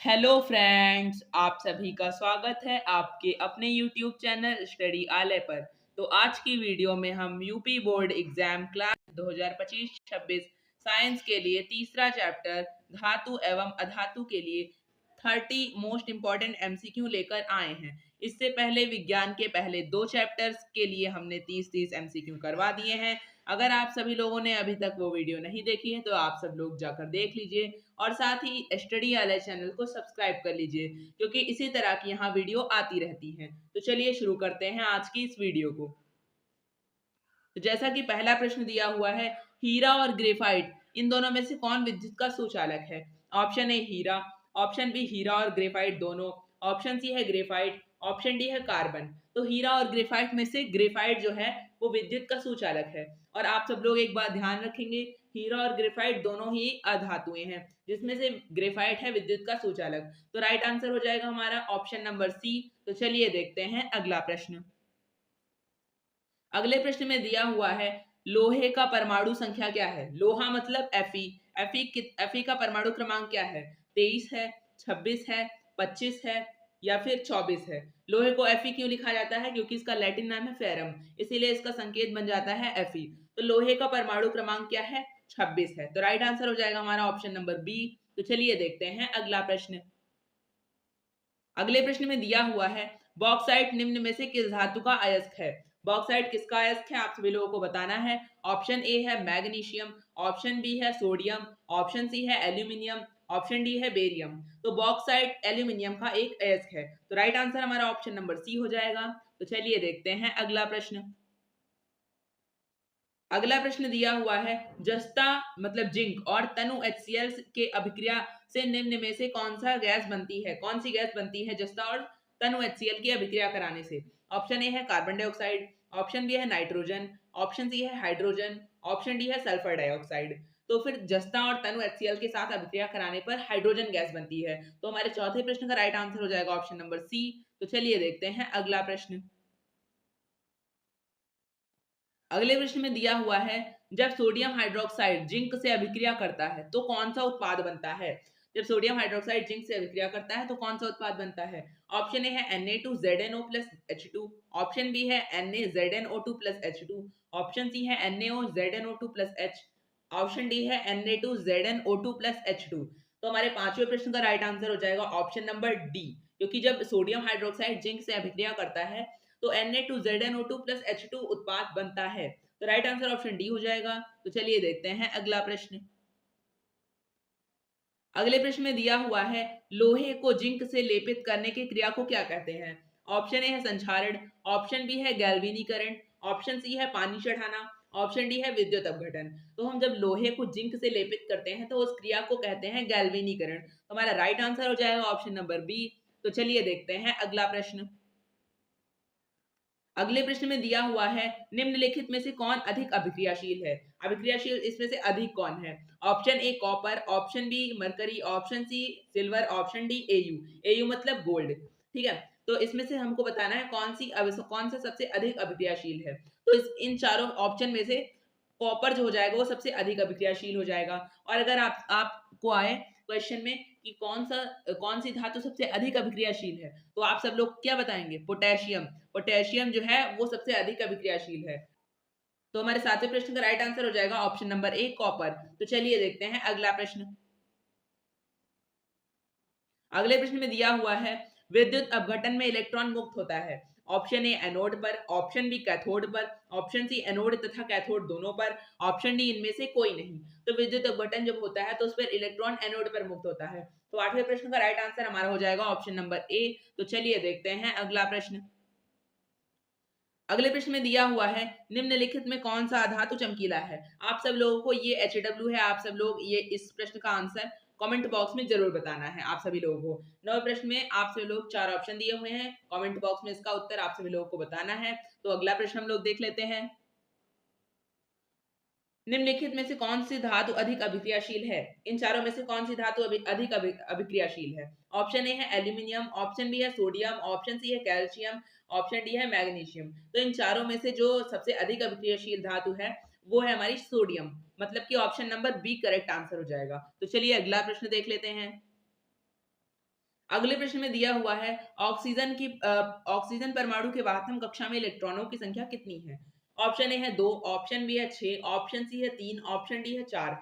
Hello friends, आप सभी का स्वागत है आपके अपने यूट्यूब चैनल स्टडी आलय पर। तो आज की वीडियो में हम UP board exam class 2025-26 science के लिए तीसरा चैप्टर धातु एवं अधातु के लिए 30 मोस्ट इम्पॉर्टेंट एमसीक्यू लेकर आए हैं। इससे पहले विज्ञान के पहले दो चैप्टर्स के लिए हमने 30-30 एमसीक्यू करवा दिए हैं। अगर आप सभी लोगों ने अभी तक वो वीडियो नहीं देखी है तो आप सब लोग जाकर देख लीजिए और साथ ही स्टडी वाले चैनल को सब्सक्राइब कर लीजिए, क्योंकि इसी तरह की यहाँ वीडियो आती रहती हैं। तो चलिए शुरू करते हैं आज की इस वीडियो को। तो जैसा कि पहला प्रश्न दिया हुआ है, हीरा और ग्रेफाइट इन दोनों में से कौन विद्युत का सुचालक है? ऑप्शन ए हीरा, ऑप्शन बी हीरा और ग्रेफाइट दोनों, ऑप्शन सी है ग्रेफाइट, ऑप्शन डी है कार्बन। तो हीरा और ग्रेफाइट में से ग्रेफाइट जो है वो विद्युत का सुचालक है। और आप सब लोग एक बात ध्यान रखेंगे, हीरा और ग्रेफाइट दोनों ही अधातुएं हैं, जिसमें से ग्रेफाइट है विद्युत का सुचालक। तो राइट आंसर हो जाएगा हमारा ऑप्शन नंबर सी। तो चलिए देखते हैं अगला प्रश्न। अगले प्रश्न में दिया हुआ है, लोहे का परमाणु संख्या क्या है? लोहा मतलब Fe। Fe का परमाणु क्रमांक क्या है? 23 है, 26 है, 25 है या फिर 24 है। लोहे को Fe क्यों लिखा जाता है? क्योंकि इसका लैटिन नाम है फेरम, इसीलिए इसका संकेत बन जाता है Fe। तो लोहे का परमाणु क्रमांक क्या है? 26 है। तो राइट आंसर हो जाएगा हमारा ऑप्शन नंबर बी। तो चलिए देखते हैं अगला प्रश्न। अगले प्रश्न में दिया हुआ है, बॉक्साइट निम्न में से किस धातु का अयस्क है? बॉक्साइट किसका अयस्क है आप सभी लोगों को बताना है। ऑप्शन ए है मैग्नीशियम, ऑप्शन बी है सोडियम, ऑप्शन सी है एल्यूमिनियम, ऑप्शन डी है बेरियम। तो बॉक्साइट एल्यूमिनियम का एक अयस्क है। तो राइट आंसर हमारा ऑप्शन नंबर सी हो जाएगा। तो चलिए देखते हैं अगला प्रश्न। अगला प्रश्न दिया हुआ है, जस्ता मतलब जिंक और तनु HCl के अभिक्रिया से निम्न में से कौन सा गैस बनती है? कौन सी गैस बनती है जस्ता और तनु HCl की अभिक्रिया कराने से? ऑप्शन ए है कार्बन डाइऑक्साइड, ऑप्शन बी है नाइट्रोजन, ऑप्शन सी है हाइड्रोजन, ऑप्शन डी है सल्फर डाइऑक्साइड। तो फिर जस्ता और तनु HCl के साथ अभिक्रिया कराने पर हाइड्रोजन गैस बनती है। तो हमारे चौथे प्रश्न का राइट आंसर हो जाएगा ऑप्शन नंबर सी। तो चलिए देखते हैं अगला प्रश्न। अगले प्रश्न में दिया हुआ है, जब सोडियम हाइड्रोक्साइड जिंक से अभिक्रिया करता है तो कौन सा उत्पाद बनता है? जब सोडियम हाइड्रोक्साइड जिंक से अभिक्रिया करता है तो कौन सा उत्पाद बनता है? ऑप्शन ए है Na2ZNO plus H2, option B है NaZNO2 plus H2, option C है NaOZNO2 plus H, option D है Na2ZNO2 प्लस H2। तो हमारे पांचवें प्रश्न का राइट आंसर हो जाएगा ऑप्शन नंबर डी, क्योंकि जब सोडियम हाइड्रोक्साइड जिंक से अभिक्रिया करता है तो Na2ZNO2 प्लस H2 उत्पाद बनता है। तो राइट आंसर ऑप्शन डी हो जाएगा। तो चलिए देखते हैं अगला प्रश्न। अगले प्रश्न में दिया हुआ है, लोहे को जिंक से लेपित करने की क्रिया को क्या कहते हैं? ऑप्शन ए है संक्षारण, ऑप्शन बी है गैल्वेनीकरण, ऑप्शन सी है पानी चढ़ाना, ऑप्शन डी है विद्युत अपघटन। तो हम जब लोहे को जिंक से लेपित करते हैं तो उस क्रिया को कहते हैं गैल्वेनीकरण। तो हमारा राइट आंसर हो जाएगा ऑप्शन नंबर बी। तो चलिए देखते हैं अगला प्रश्न। अगले प्रश्न में दिया हुआ है, निम्नलिखित में से कौन अधिक अभिक्रियाशील है? अभिक्रियाशील इसमें से अधिक कौन है? Option A copper, option B mercury, option C silver, option D AU. AU मतलब गोल्ड। ठीक है, तो इसमें से हमको बताना है कौन सा सबसे अधिक अभिक्रियाशील है। तो इन चारों ऑप्शन में से कॉपर जो हो जाएगा वो सबसे अधिक अभिक्रियाशील हो जाएगा। और अगर आपको आए क्वेश्चन में कि कौन सी धातु सबसे अधिक अभिक्रियाशील है, तो आप सब लोग क्या बताएंगे? पोटेशियम। पोटेशियम जो है वो सबसे अधिक अभिक्रियाशील है। तो हमारे सातवें प्रश्न का राइट आंसर हो जाएगा ऑप्शन नंबर ए कॉपर। तो चलिए देखते हैं अगला प्रश्न। अगले प्रश्न में दिया हुआ है, विद्युत अपघटन में इलेक्ट्रॉन मुक्त होता है। ऑप्शन ए एनोड पर, ऑप्शन बी कैथोड पर, ऑप्शन सी एनोड तथा कैथोड दोनों पर, ऑप्शन डी इनमें से कोई नहीं। तो विद्युत अपघटन जब होता है तो उस पर इलेक्ट्रॉन एनोड पर मुक्त होता है। तो आठवें प्रश्न का राइट आंसर हमारा हो जाएगा ऑप्शन नंबर ए। तो चलिए देखते हैं अगला प्रश्न। अगले प्रश्न में दिया हुआ है, निम्नलिखित में कौन सा धातु चमकीला है? आप सब लोगों को ये HW है, आप सब लोग ये इस प्रश्न का आंसर कमेंट बॉक्स में जरूर बताना है आप सभी लोगों को। नवे प्रश्न में आप सभी लोग चार ऑप्शन दिए हुए हैं, कमेंट बॉक्स में इसका उत्तर आप सभी लोगों को बताना है। तो अगला प्रश्न हम लोग देख लेते हैं, निम्नलिखित में से कौन सी धातु अधिक अभिक्रियाशील है? इन चारों में से कौन सी धातु अधिक अभिक्रियाशील है? ऑप्शन ए है एल्यूमिनियम, ऑप्शन बी है सोडियम, ऑप्शन सी है कैल्शियम, ऑप्शन डी है मैग्नीशियम। तो इन चारों में से जो सबसे अधिक अभिक्रियाशील धातु है वो है हमारी सोडियम, मतलब कि option number B correct answer हो जाएगा। तो चलिए अगला प्रश्न देख लेते हैं। अगले प्रश्न में दिया हुआ है ऑक्सीजन परमाणु के वाहकम कक्षा में इलेक्ट्रॉनों की संख्या कितनी है। ऑप्शन ए है 2, ऑप्शन बी है 6, ऑप्शन सी है 3, ऑप्शन डी है 4।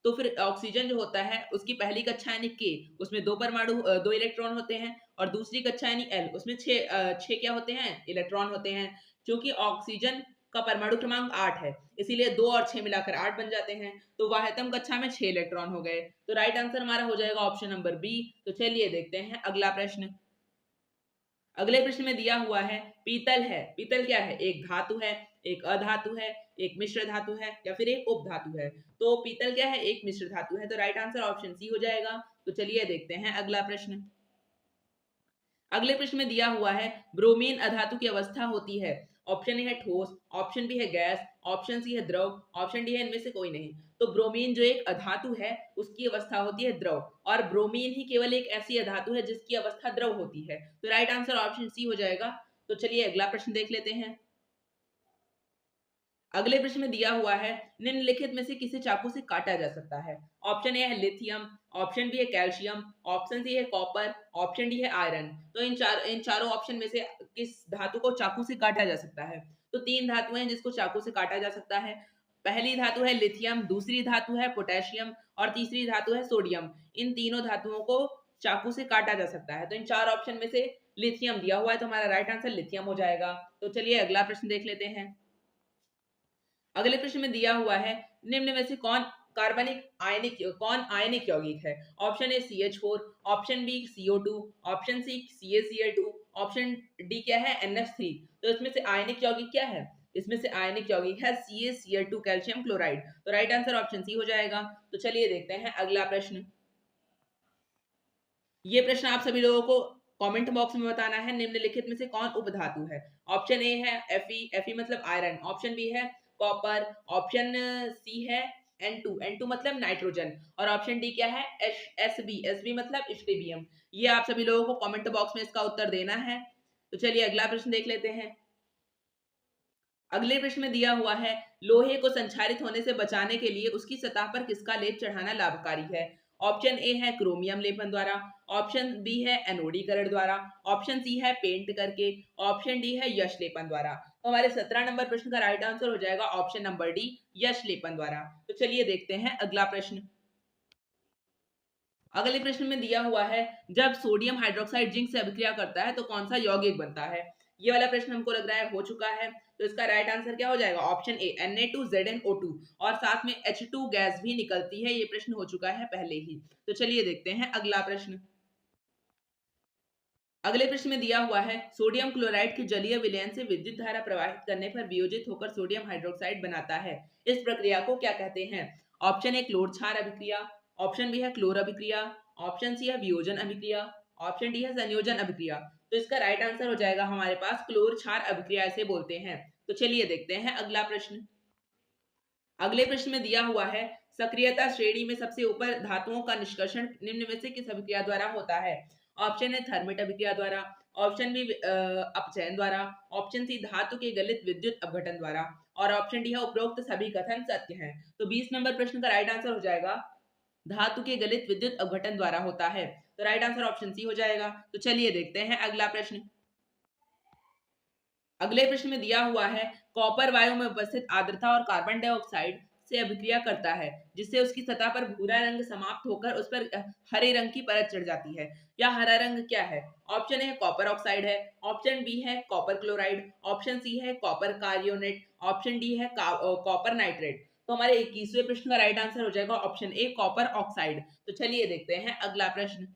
तो फिर ऑक्सीजन जो होता है उसकी पहली कक्षा यानी के, उसमें दो इलेक्ट्रॉन होते हैं, और दूसरी कक्षा यानी एल, उसमें छह क्या होते हैं, इलेक्ट्रॉन होते हैं। क्योंकि ऑक्सीजन का परमाणु क्रमांक 8 है, इसीलिए 2 और 6 मिलाकर 8 बन जाते हैं। तो वाहतम कक्षा में 6 इलेक्ट्रॉन हो गए। तो राइट आंसर हमारा हो जाएगा ऑप्शन नंबर बी। तो चलिए देखते हैं अगला प्रश्न। अगले प्रश्न में दिया हुआ है पीतल है, पीतल क्या है, एक धातु है, एक अधातु है, एक मिश्र धातु है, या फिर एक उपधातु है। तो पीतल क्या है, एक मिश्र धातु है। तो राइट आंसर ऑप्शन सी हो जाएगा। तो चलिए देखते हैं अगला प्रश्न। अगले प्रश्न में दिया हुआ है ब्रोमीन अधातु की अवस्था होती है। ऑप्शन ए है ठोस, ऑप्शन बी है गैस, ऑप्शन सी है द्रव, ऑप्शन डी है इनमें से कोई नहीं। तो ब्रोमीन जो एक अधातु है उसकी अवस्था होती है द्रव, और ब्रोमीन ही केवल एक ऐसी अधातु है जिसकी अवस्था द्रव होती है। तो राइट आंसर ऑप्शन सी हो जाएगा। तो चलिए अगला प्रश्न देख लेते हैं। अगले प्रश्न में दिया हुआ है निम्नलिखित में से किसे चाकू से काटा जा सकता है। ऑप्शन ए है लिथियम, ऑप्शन बी है कैल्शियम, ऑप्शन सी है कॉपर, ऑप्शन डी है आयरन। तो इन चारों ऑप्शन में से किस धातु को चाकू से काटा जा सकता है। तो तीन धातुएं हैं जिसको चाकू से काटा जा सकता है। पहली धातु है लिथियम, दूसरी धातु है पोटेशियम, और तीसरी धातु है सोडियम। इन तीनों धातुओं को चाकू से काटा जा सकता है। तो इन चार ऑप्शन में से लिथियम दिया हुआ है, तो हमारा राइट आंसर लिथियम हो जाएगा। तो चलिए अगला प्रश्न देख लेते हैं। अगले प्रश्न में दिया हुआ है निम्न में से कौन आयनिक यौगिक है। Option A CH4, option B CO2, option C CaCl2, option D क्या है NH3। तो इसमें से आयनिक यौगिक क्या है, इसमें से आयनिक यौगिक है CaCl2 कैल्शियम क्लोराइड। तो राइट आंसर ऑप्शन सी हो जाएगा। तो चलिए देखते हैं अगला प्रश्न। ये प्रश्न आप सभी लोगों को कमेंट बॉक्स में बताना है निम्नलिखित में से कौन उपधातु है। ऑप्शन ए है Fe मतलब आयरन, ऑप्शन बी है कॉपर, ऑप्शन सी है N2 मतलब नाइट्रोजन, और ऑप्शन डी क्या है Sb मतलब स्ट्रोबियम। ये आप सभी लोगों को कमेंट बॉक्स में इसका उत्तर देना है। तो चलिए अगला प्रश्न देख लेते हैं। अगले प्रश्न में दिया हुआ है लोहे को संक्षारित होने से बचाने के लिए उसकी सतह पर किसका लेप चढ़ाना लाभकारी है। ऑप्शन ए है क्रोमियम लेपन द्वारा, ऑप्शन बी है एनोडीकरण द्वारा, ऑप्शन सी है पेंट करके, ऑप्शन डी है यश लेपन द्वारा। तो हमारे 17 नंबर प्रश्न का राइट आंसर हो जाएगा ऑप्शन नंबर डी, यश लेपन द्वारा। तो चलिए देखते हैं अगला प्रश्न। अगले प्रश्न में दिया हुआ है जब सोडियम हाइड्रोक्साइड जिंक से अभिक्रिया करता है तो कौन सा यौगिक बनता है। ये वाला प्रश्न हमको लग रहा है हो चुका है। तो इसका राइट आंसर क्या हो जाएगा, ऑप्शन ए Na2ZnO2, और साथ में H2 गैस भी निकलती है। ये प्रश्न हो चुका है पहले ही। तो चलिए देखते हैं अगला प्रश्न। अगले प्रश्न में दिया हुआ है सोडियम क्लोराइड के जलीय विलयन से विद्युत धारा प्रवाहित करने पर वियोजित होकर सोडियम हाइड्रोक्साइड बनाता है। इस प्रक्रिया को क्या कहते हैं। ऑप्शन ए क्लोर क्षार अभिक्रिया, ऑप्शन बी है क्लोर अभिक्रिया, ऑप्शन सी है वियोजन अभिक्रिया, ऑप्शन डी है संयोजन अभिक्रिया। तो इसका राइट आंसर हो जाएगा हमारे पास क्लोर क्षार अभिक्रिया इसे बोलते हैं। तो चलिए देखते हैं अगला प्रश्न। अगले प्रश्न में दिया हुआ है सक्रियता श्रेणी में सबसे ऊपर धातुओं का निष्कर्षण निम्न में से किस अभिक्रिया द्वारा होता है। ऑप्शन है थर्मिट अभिक्रिया द्वारा, ऑप्शन बी अपचयन द्वारा, ऑप्शन सी धातु के गलित विद्युत अपघटन द्वारा, और ऑप्शन डी है उपरोक्त सभी कथन सत्य हैं। तो 20 नंबर प्रश्न का राइट आंसर हो जाएगा धातु के गलित विद्युत अपघटन द्वारा होता है। तो राइट आंसर ऑप्शन सी हो जाएगा। तो चलिए देखते हैं अगला प्रश्न। अगले प्रश्न में दिया हुआ है कॉपर वायु में उपस्थित आर्द्रता और कार्बन डाइऑक्साइड से अभिक्रिया करता है जिससे उसकी सतह पर भूरा रंग समाप्त होकर उस पर हरे रंग की परत चढ़ जाती है। या हरा रंग क्या है। ऑप्शन ए है कॉपर ऑक्साइड है, ऑप्शन बी है कॉपर क्लोराइड, ऑप्शन सी है कॉपर कार्योनेट, ऑप्शन डी है कॉपर नाइट्रेट। तो हमारे 21वें प्रश्न का राइट आंसर हो जाएगा ऑप्शन ए कॉपर ऑक्साइड। तो चलिए देखते हैं अगला प्रश्न।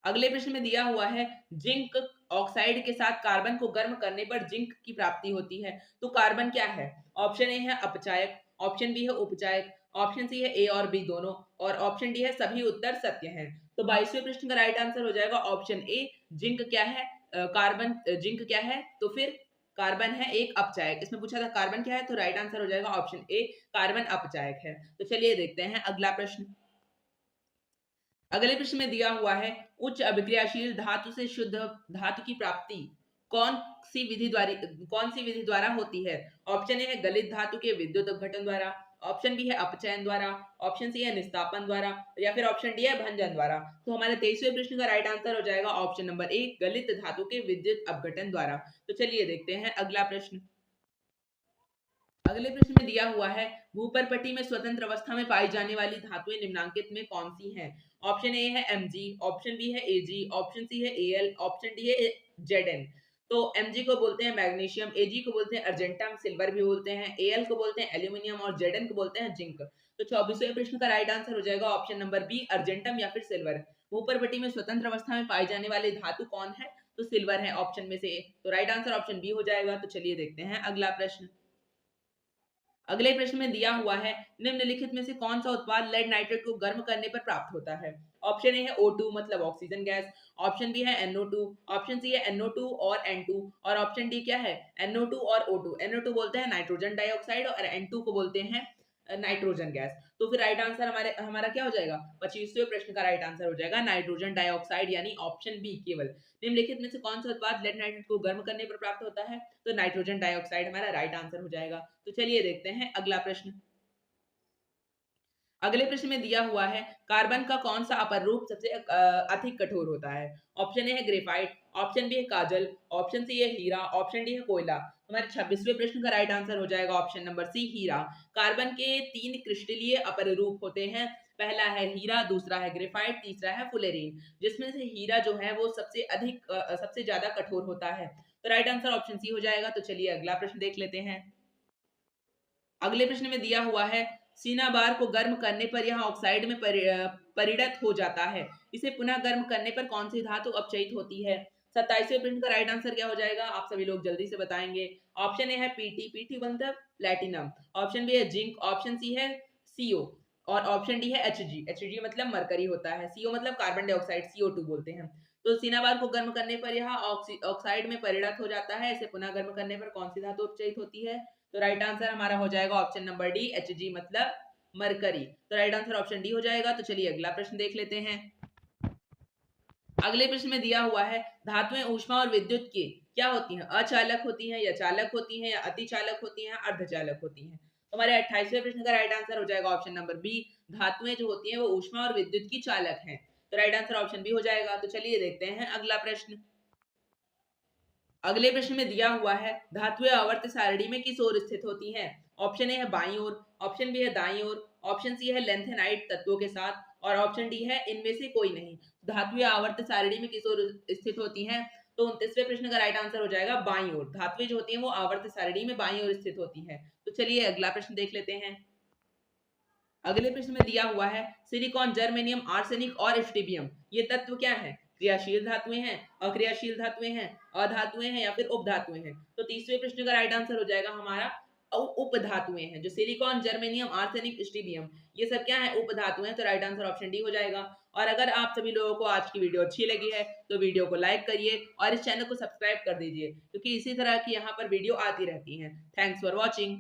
अगले प्रश्न में दिया हुआ है जिंक ऑक्साइड के साथ कार्बन को गर्म करने पर जिंक की प्राप्ति होती है। तो कार्बन क्या है। ऑप्शन ए है अपचायक, ऑप्शन बी है उपचायक, ऑप्शन सी है ए और बी दोनों, और ऑप्शन डी है सभी उत्तर सत्य हैं। तो 22वें प्रश्न का राइट आंसर हो जाएगा ऑप्शन ए जिंक क्या है, कार्बन जिंक क्या है, तो फिर कार्बन है एक अपचायक। इसमें पूछा था कार्बन क्या है, तो राइट आंसर हो जाएगा ऑप्शन ए कार्बन अपचायक है। तो चलिए देखते हैं अगला प्रश्न। अगले प्रश्न में दिया हुआ है उच्च अभिक्रियाशील धातु से शुद्ध धातु की प्राप्ति कौन कौन सी विधि द्वारा होती है। ऑप्शन ए है गलित धातु के विद्युत अपघटन द्वारा, ऑप्शन बी है अपचयन द्वारा, ऑप्शन सी है निस्तापन द्वारा, या फिर ऑप्शन डी है भंजन द्वारा। तो हमारे 23वें प्रश्न का राइट आंसर हो जाएगा ऑप्शन नंबर ए, गलित धातु के विद्युत अपघटन द्वारा। तो चलिए देखते हैं अगला प्रश्न। अगले प्रश्न में दिया हुआ है, भूपरपट्टी में स्वतंत्र अवस्था में पाई जाने वाली धातुएं निम्नांकित में कौन सी हैं? ऑप्शन ए है Mg, ऑप्शन बी है Ag, ऑप्शन सी है Al, ऑप्शन डी है Zn। तो Mg को बोलते हैं मैग्नीशियम, Ag को बोलते हैं अर्जेंटम, सिल्वर भी बोलते हैं, Al को बोलते हैं एल्यूमिनियम और Zn को बोलते हैं जिंक। तो 24वें प्रश्न का राइट आंसर हो जाएगा ऑप्शन नंबर बी, अर्जेंटम या फिर सिल्वर। भूपरपट्टी में स्वतंत्र अवस्था में पाई जाने वाली धातु कौन है? तो सिल्वर है ऑप्शन में से। तो राइट आंसर ऑप्शन बी हो जाएगा। तो चलिए देखते हैं अगला प्रश्न। अगले प्रश्न में दिया हुआ है, निम्नलिखित में से कौन सा उत्पाद लेड नाइट्रेट को गर्म करने पर प्राप्त होता है? ऑप्शन ए है O2 मतलब ऑक्सीजन गैस, ऑप्शन बी है NO2, ऑप्शन सी है NO2 और N2 और ऑप्शन डी क्या है? NO2 और O2। NO2 बोलते हैं नाइट्रोजन डाइऑक्साइड और N2 को बोलते हैं नाइट्रोजन गैस। तो फिर राइट आंसर हमारा क्या हो जाएगा? 25वें प्रश्न का राइट आंसर हो जाएगा नाइट्रोजन डाइऑक्साइड यानी ऑप्शन बी केवल। निम्नलिखित में से कौन सा उत्पाद लेड नाइट्रेट को गर्म करने पर प्राप्त होता है? तो नाइट्रोजन डाइऑक्साइड हमारा राइट आंसर हो जाएगा। तो चलिए देखते हैं अगला प्रश्न। अगले प्रश्न में दिया हुआ है, कार्बन का कौन सा अपर रूप सबसे अधिक कठोर होता है? ऑप्शन ए है ग्रेफाइट, ऑप्शन बी है काजल, ऑप्शन सी है हीरा, ऑप्शन डी है कोयला। हमारे 26वें प्रश्न का राइट आंसर हो जाएगा ऑप्शन नंबर सी, हीरा। कार्बन के 3 क्रिस्टलीय अपर रूप होते हैं। पहला है हीरा, दूसरा है ग्रेफाइट, तीसरा है फुलेरीन, जिसमें से हीरा जो है वो सबसे ज्यादा कठोर होता है। तो राइट आंसर ऑप्शन सी हो जाएगा। तो चलिए अगला प्रश्न देख लेते हैं। अगले प्रश्न में दिया हुआ है, सिनाबार को गर्म करने पर यह ऑक्साइड में परिणत हो जाता है। इसे पुनः गर्म करने पर कौन सी धातु अपचयित होती है? 27वें प्रश्न का राइट आंसर क्या हो जाएगा? आप सभी लोग जल्दी से बताएंगे। ऑप्शन ए है पीटी मतलब प्लेटिनम, ऑप्शन बी है जिंक, ऑप्शन सी है सीओ और ऑप्शन डी है एचजी मतलब मरकरी होता है, सीओ मतलब कार्बन डाइऑक्साइड, CO2 बोलते हैं। तो सिनाबार को गर्म करने पर यह ऑक्साइड में परिणत हो जाता है। इसे पुनः गर्म करने पर कौन सी धातु अपचयित होती है? तो राइट आंसर हमारा हो जाएगा ऑप्शन नंबर डी, Hg मतलब मरकरी। तो राइट आंसर ऑप्शन डी हो जाएगा। तो चलिए अगला प्रश्न देख लेते हैं। अगले प्रश्न में दिया हुआ है, धातुएं ऊष्मा और विद्युत की क्या होती हैं? अचालक होती हैं या चालक होती हैं या अतिचालक होती हैं, अर्धचालक होती हैं। तो हमारे 28वें प्रश्न का राइट आंसर हो जाएगा ऑप्शन नंबर बी, धातुएं जो होती हैं वो ऊष्मा और विद्युत की चालक हैं। तो राइट आंसर ऑप्शन बी हो जाएगा। तो चलिए देखते हैं अगला प्रश्न। अगले प्रश्न में दिया हुआ है, धातुएं आवर्त सारणी में किस ओर स्थित होती हैं? ऑप्शन ए है बाईं ओर, ऑप्शन बी है दाईं ओर, ऑप्शन सी है लेंथेनाइट तत्वों के साथ और ऑप्शन डी है इनमें से कोई नहीं। धातुएं आवर्त सारणी में किस ओर स्थित होती हैं? तो 29वें प्रश्न का राइट आंसर हो जाएगा बाईं ओर। धातुएं जो होती हैं वो आवर्त सारणी में बाईं ओर स्थित होती हैं। तो चलिए अगला प्रश्न देख लेते हैं। अगले प्रश्न में दिया हुआ है, सिलिकॉन, जर्मेनियम, आर्सेनिक और स्ट्रिबियम ये तत्व क्या है? क्रियाशील धातुएं हैं, अक्रियाशील धातुएं हैं, अधातुएं हैं या फिर उपधातुएं हैं। तो 30वें प्रश्न का राइट आंसर हो जाएगा हमारा उपधातुएं हैं। जो सिलिकॉन, जर्मेनियम, आर्सेनिक, स्ट्रिबियम ये सब क्या है? उपधातुएं हैं। तो राइट आंसर ऑप्शन डी हो जाएगा। और अगर आप सभी लोगों को आज की वीडियो अच्छी लगी है तो वीडियो को लाइक करिए और इस चैनल को सब्सक्राइब कर दीजिए, क्योंकि इसी तरह की यहाँ पर वीडियो आती रहती हैं। Thanks for watching.